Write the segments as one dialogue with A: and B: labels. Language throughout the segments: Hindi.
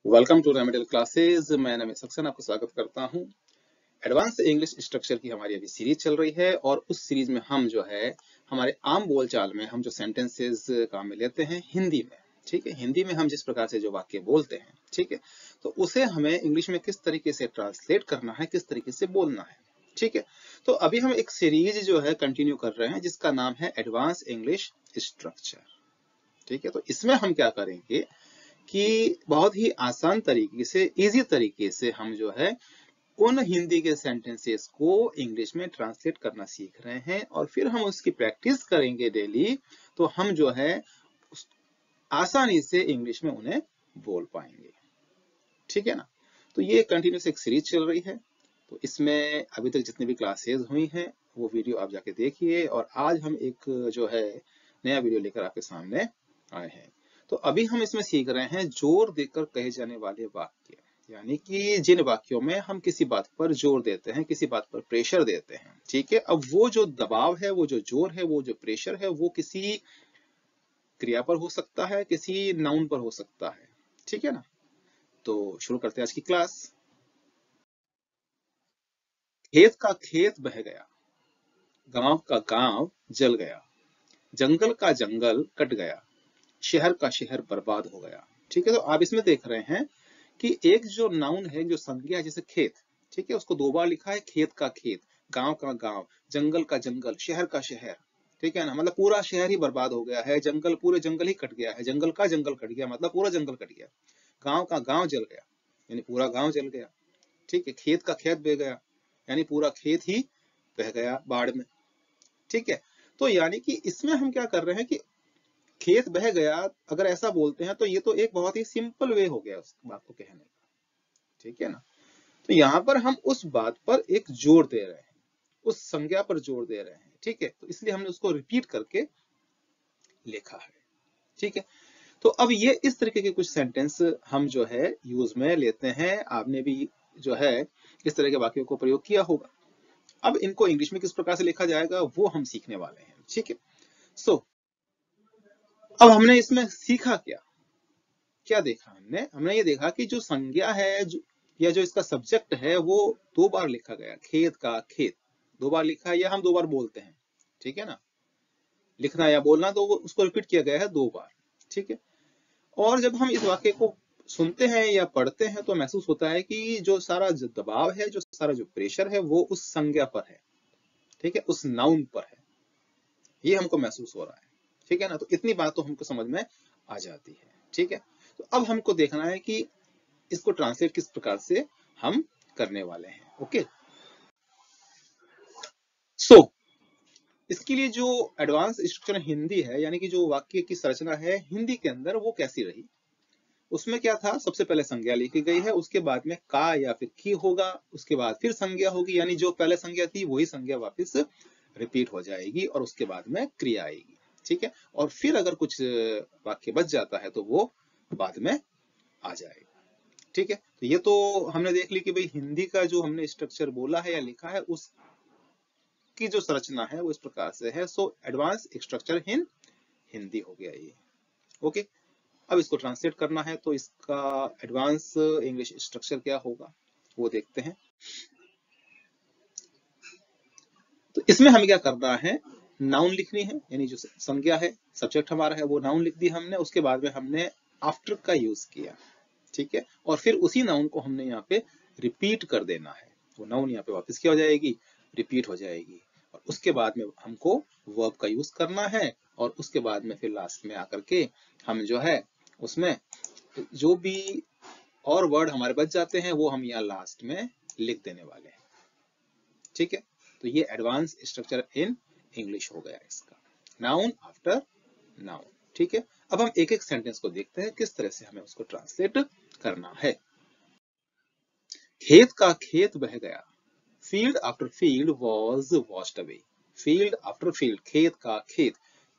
A: Welcome to remedial classes. मैं नमित सक्सेना आपका स्वागत करता हूं। एडवांस इंग्लिश स्ट्रक्चर की हमारी अभी सीरीज चल रही है और उस सीरीज में हम जो है हमारे आम बोलचाल में हम जो सेंटेंसेस काम में लेते हैं हिंदी में, ठीक है, हिंदी में हम जिस प्रकार से जो वाक्य बोलते हैं, ठीक है, तो उसे हमें इंग्लिश में किस तरीके से ट्रांसलेट करना है, किस तरीके से बोलना है, ठीक है। तो अभी हम एक सीरीज जो है कंटिन्यू कर रहे हैं जिसका नाम है एडवांस इंग्लिश स्ट्रक्चर, ठीक है। तो इसमें हम क्या करेंगे कि बहुत ही आसान तरीके से, इजी तरीके से हम जो है उन हिंदी के सेंटेंसेस को इंग्लिश में ट्रांसलेट करना सीख रहे हैं और फिर हम उसकी प्रैक्टिस करेंगे डेली, तो हम जो है आसानी से इंग्लिश में उन्हें बोल पाएंगे, ठीक है ना। तो ये कंटिन्यूस एक सीरीज चल रही है। तो इसमें अभी तक जितनी भी क्लासेस हुई हैं वो वीडियो आप जाके देखिए और आज हम एक जो है नया वीडियो लेकर आपके सामने आए हैं। तो अभी हम इसमें सीख रहे हैं जोर देकर कहे जाने वाले वाक्य, यानी कि जिन वाक्यों में हम किसी बात पर जोर देते हैं, किसी बात पर प्रेशर देते हैं, ठीक है। अब वो जो दबाव है, वो जो जोर है, वो जो प्रेशर है, वो किसी क्रिया पर हो सकता है, किसी नाउन पर हो सकता है, ठीक है ना। तो शुरू करते हैं आज की क्लास। खेत का खेत बह गया, गांव का गांव जल गया, जंगल का जंगल कट गया, शहर का शहर बर्बाद हो गया, ठीक है। तो आप इसमें देख रहे हैं कि एक जो नाउन है, जो संज्ञा है, जैसे खेत, ठीक है, उसको दो बार लिखा है, खेत का खेत, गांव का गांव, जंगल का जंगल, शहर का शहर, ठीक है ना। मतलब पूरा शहर ही बर्बाद हो गया है, जंगल, पूरे जंगल ही कट गया है, जंगल का जंगल कट गया मतलब पूरा जंगल कट गया, गांव का गांव जल गया यानी पूरा गांव जल गया, ठीक है। खेत का खेत बह गया यानी पूरा खेत ही बह गया बाढ़ में, ठीक है। तो यानी कि इसमें हम क्या कर रहे हैं कि खेत बह गया, अगर ऐसा बोलते हैं तो ये तो एक बहुत ही सिंपल वे हो गया उस बात को कहने का, ठीक है ना। तो यहाँ पर हम उस बात पर एक जोर दे रहे हैं, उस संज्ञा पर जोर दे रहे हैं, ठीक है। तो इसलिए हमने उसको रिपीट करके लिखा है, ठीक है। तो अब ये इस तरीके के कुछ सेंटेंस हम जो है यूज में लेते हैं। आपने भी जो है इस तरह के वाक्यों को प्रयोग किया होगा। अब इनको इंग्लिश में किस प्रकार से लिखा जाएगा वो हम सीखने वाले हैं, ठीक है। सो अब हमने इसमें सीखा क्या, क्या देखा हमने हमने ये देखा कि जो संज्ञा है या जो इसका सब्जेक्ट है वो दो बार लिखा गया, खेत का खेत दो बार लिखा है, या हम दो बार बोलते हैं, ठीक है ना। लिखना या बोलना तो उसको रिपीट किया गया है दो बार, ठीक है। और जब हम इस वाक्य को सुनते हैं या पढ़ते हैं तो महसूस होता है कि जो सारा जो दबाव है, जो सारा जो प्रेशर है, वो उस संज्ञा पर है, ठीक है, उस नाउन पर है, ये हमको महसूस हो रहा है, ठीक है ना। तो इतनी बात तो हमको समझ में आ जाती है, ठीक है। तो अब हमको देखना है कि इसको ट्रांसलेट किस प्रकार से हम करने वाले हैं, ओके। सो इसके लिए जो एडवांस स्ट्रक्चर हिंदी है, यानी कि जो वाक्य की संरचना है हिंदी के अंदर, वो कैसी रही। उसमें क्या था, सबसे पहले संज्ञा लिखी गई है, उसके बाद में का या फिर की होगा, उसके बाद फिर संज्ञा होगी, यानी जो पहले संज्ञा थी वही संज्ञा वापस रिपीट हो जाएगी और उसके बाद में क्रिया आएगी, ठीक है। और फिर अगर कुछ वाक्य बच जाता है तो वो बाद में आ जाएगा, ठीक है। तो ये तो हमने देख ली कि भाई हिंदी का जो हमने स्ट्रक्चर बोला है या लिखा है उसकी जो संरचना है वो इस प्रकार से है। So advance structure in Hindi हो गया ये, ओके। अब इसको ट्रांसलेट करना है तो इसका एडवांस इंग्लिश स्ट्रक्चर क्या होगा वो देखते हैं। तो इसमें हमें क्या करना है, नाउन लिखनी है, यानी जो संज्ञा है, सब्जेक्ट हमारा है, वो नाउन लिख दी हमने, उसके बाद में हमने आफ्टर का यूज किया, ठीक है। और फिर उसी नाउन को हमने यहाँ पे रिपीट कर देना है, वो नाउन यहाँ पे वापस क्या हो जाएगी, रिपीट हो जाएगी। और उसके बाद में हमको वर्ब का यूज करना है और उसके बाद में फिर लास्ट में आकर के हम जो है उसमें जो भी और वर्ड हमारे बच जाते हैं वो हम यहाँ लास्ट में लिख देने वाले हैं, ठीक है। तो ये एडवांस स्ट्रक्चर इन इंग्लिश हो गया इसका, नाउन आफ्टर नाउन, ठीक है। अब हम एक एक सेंटेंस को देखते हैं किस तरह से हमें उसको ट्रांसलेट करना है। खेत का खेत बह गया, field after field was washed away, field after field, खेत का खेत,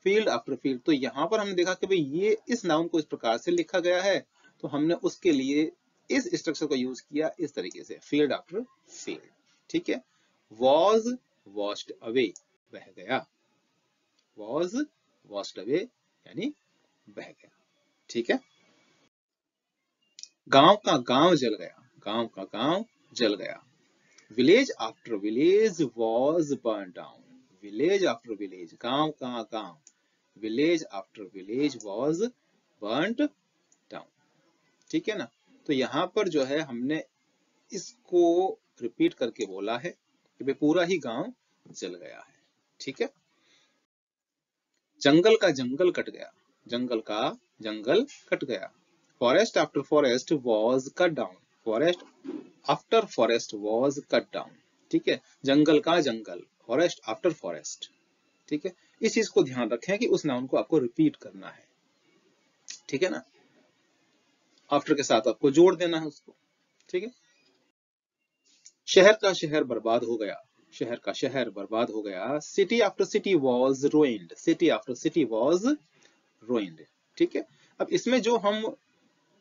A: फील्ड आफ्टर फील्ड। तो यहाँ पर हमने देखा कि भाई ये इस नाउन को इस प्रकार से लिखा गया है, तो हमने उसके लिए इस स्ट्रक्चर को यूज किया इस तरीके से, फील्ड आफ्टर फील्ड, ठीक है। वॉज वॉश्ड अवे, बह गया, वॉज वॉश्ड अवे यानी बह गया, ठीक है। गांव का गांव जल गया, गांव का गांव जल गया। Village after village was burn down, village after village, गांव का गांव, village after village was burn down. ठीक है ना। तो यहाँ पर जो है हमने इसको रिपीट करके बोला है कि भाई पूरा ही गांव जल गया है। ठीक है। जंगल का जंगल कट गया, जंगल का जंगल कट गया। Forest after forest was cut down, forest after forest was cut down. ठीक है। जंगल का जंगल, फॉरेस्ट आफ्टर फॉरेस्ट। ठीक है। इस चीज को ध्यान रखें कि उस नाउन को आपको रिपीट करना है। ठीक है ना। आफ्टर के साथ आपको जोड़ देना है उसको। ठीक है। शहर का शहर बर्बाद हो गया, शहर का शहर बर्बाद हो गया। City after city was रोइंड, city after city was रोइंड। ठीक है। अब इसमें जो हम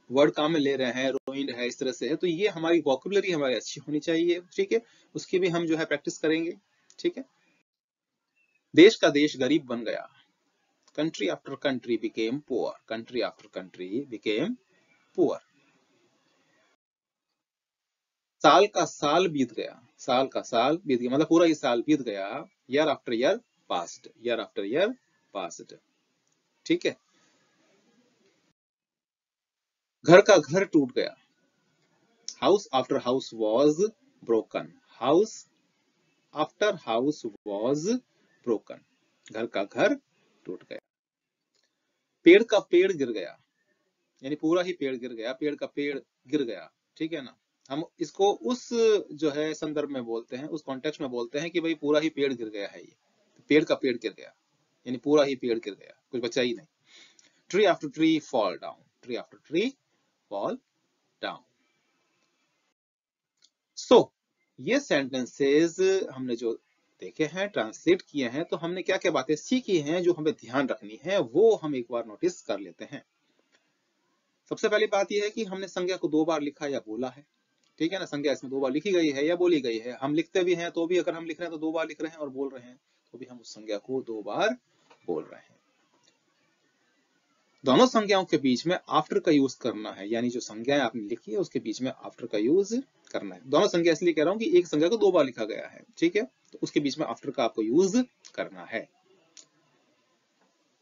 A: वर्ड काम में ले रहे हैं, रोइंड है, इस तरह से है, तो ये हमारी वोकैबुलरी हमारी अच्छी होनी चाहिए। ठीक है। उसकी भी हम जो है प्रैक्टिस करेंगे। ठीक है। देश का देश गरीब बन गया, country after country became poor, country after country became poor. साल का साल बीत गया, साल का साल बीत गया, मतलब पूरा ही साल बीत गया। Year after year past, year after year past. ठीक है। घर का घर टूट गया, house after house was broken, house after house was broken, घर का घर टूट गया। पेड़ का पेड़ गिर गया, यानी पूरा ही पेड़ गिर गया, पेड़ का पेड़ गिर गया। ठीक है ना। हम इसको उस जो है संदर्भ में बोलते हैं, उस कॉन्टेक्स्ट में बोलते हैं कि भाई पूरा ही पेड़ गिर गया है, ये पेड़ का पेड़ गिर गया, यानी पूरा ही पेड़ गिर गया, कुछ बचा ही नहीं। Tree after tree fall down, tree after tree fall down. So ये सेंटेंसेस हमने जो देखे हैं, ट्रांसलेट किए हैं, तो हमने क्या क्या बातें सीखी हैं जो हमें ध्यान रखनी है, वो हम एक बार नोटिस कर लेते हैं। सबसे पहली बात यह है कि हमने संज्ञा को 2 बार लिखा या बोला है। ठीक है ना। संज्ञा इसमें 2 बार लिखी गई है या बोली गई है। हम लिखते भी हैं तो भी अगर हम लिख रहे हैं तो 2 बार लिख रहे हैं, और बोल रहे हैं तो भी हम उस संज्ञा को 2 बार बोल रहे हैं। दोनों संज्ञाओं के बीच में आफ्टर का यूज करना है, यानी जो संज्ञाएं आपने लिखी है उसके बीच में आफ्टर का यूज करना है। दोनों संज्ञा इसलिए कह रहा हूं कि एक संज्ञा को 2 बार लिखा गया है। ठीक है। तो उसके बीच में आफ्टर का आपको यूज करना है।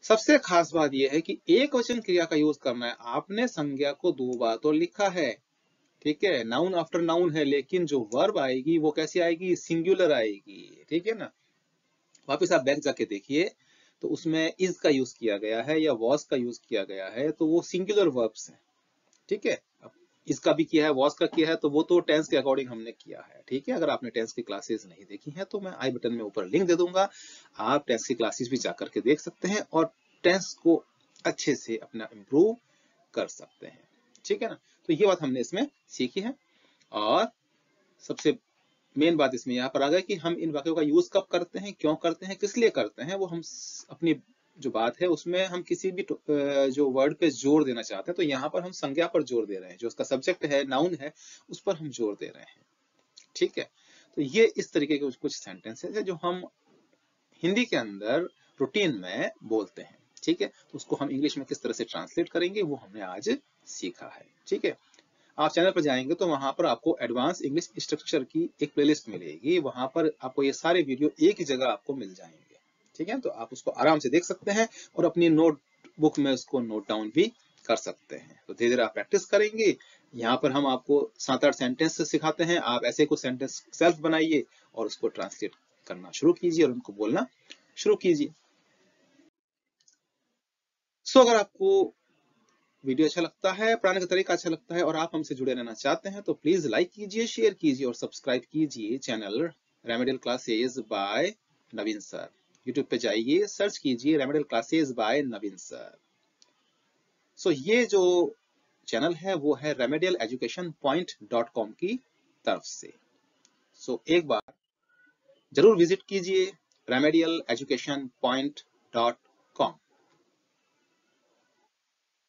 A: सबसे खास बात यह है कि एक वचन क्रिया का यूज करना है। आपने संज्ञा को 2 बार तो लिखा है, ठीक है, नाउन आफ्टर नाउन है, लेकिन जो वर्ब आएगी वो कैसी आएगी, सिंगुलर आएगी। ठीक है ना। वापस आप बैक जाके देखिए तो उसमें इज का यूज किया गया है या वॉज का यूज किया गया है, तो वो सिंगुलर वर्ब्स हैं। ठीक है। इसका भी किया है, वॉज का किया है, तो वो तो टेंस के अकॉर्डिंग हमने किया है। ठीक है। अगर आपने टेंस की क्लासेस नहीं देखी हैं तो मैं आई बटन में ऊपर लिंक दे दूंगा, आप टेंस की क्लासेस भी जाकर के देख सकते हैं और टेंस को अच्छे से अपना इम्प्रूव कर सकते हैं। ठीक है ना। तो ये बात हमने इसमें सीखी है। और सबसे मेन बात इसमें यहाँ पर आ गया कि हम इन वाक्यों का यूज कब करते हैं, क्यों करते हैं, किस लिए करते हैं, वो हम अपनी जो बात है उसमें हम किसी भी जो वर्ड पे जोर देना चाहते हैं तो यहाँ पर हम संज्ञा पर जोर दे रहे हैं, जो उसका सब्जेक्ट है, नाउन है, उस पर हम जोर दे रहे हैं। ठीक है। तो ये इस तरीके के कुछ सेंटेंसेस है जो हम हिंदी के अंदर रूटीन में बोलते हैं। ठीक है। तो उसको हम इंग्लिश में किस तरह से ट्रांसलेट करेंगे वो हमने आज सीखा है। ठीक है। आप चैनल पर जाएंगे तो वहां पर आपको एडवांस इंग्लिश स्ट्रक्चर की एक प्लेलिस्ट मिलेगी, वहां पर आपको ये सारे वीडियो एक ही जगह आपको मिल जाएंगे। ठीक है। तो आप उसको आराम से देख सकते हैं और अपनी नोटबुक में उसको नोट डाउन भी कर सकते हैं। तो धीरे धीरे आप प्रैक्टिस करेंगे। यहाँ पर हम आपको 7-8 सेंटेंस सिखाते हैं, आप ऐसे कुछ सेंटेंस सेल्फ बनाइए और उसको ट्रांसलेट करना शुरू कीजिए और उनको बोलना शुरू कीजिए। सो अगर आपको वीडियो अच्छा लगता है, पढ़ाने का तरीका अच्छा लगता है और आप हमसे जुड़े रहना चाहते हैं तो प्लीज लाइक कीजिए, शेयर कीजिए और सब्सक्राइब कीजिए channel remedial classes by Naveen sir. YouTube पे जाइए, सर्च कीजिए remedial classes by Naveen sir. So ये जो चैनल है वो है remedialeducationpoint.com की तरफ से। सो एक बार जरूर विजिट कीजिए remedialeducationpoint.com।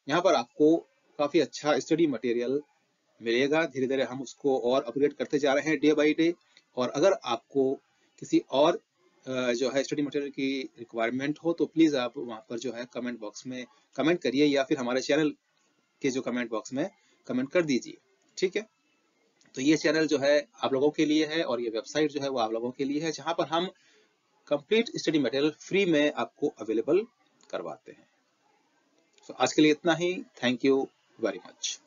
A: यहाँ पर आपको काफी अच्छा स्टडी मटेरियल मिलेगा। धीरे धीरे हम उसको और अपग्रेड करते जा रहे हैं डे बाय डे। और अगर आपको किसी और जो है स्टडी मटेरियल की रिक्वायरमेंट हो तो प्लीज आप वहां पर जो है कमेंट बॉक्स में कमेंट करिए या फिर हमारे चैनल के जो कमेंट बॉक्स में कमेंट कर दीजिए, ठीक है। तो ये चैनल जो है आप लोगों के लिए है और ये वेबसाइट जो है वो आप लोगों के लिए है, जहां पर हम कंप्लीट स्टडी मटेरियल फ्री में आपको अवेलेबल करवाते हैं। तो आज के लिए इतना ही। Thank you very much.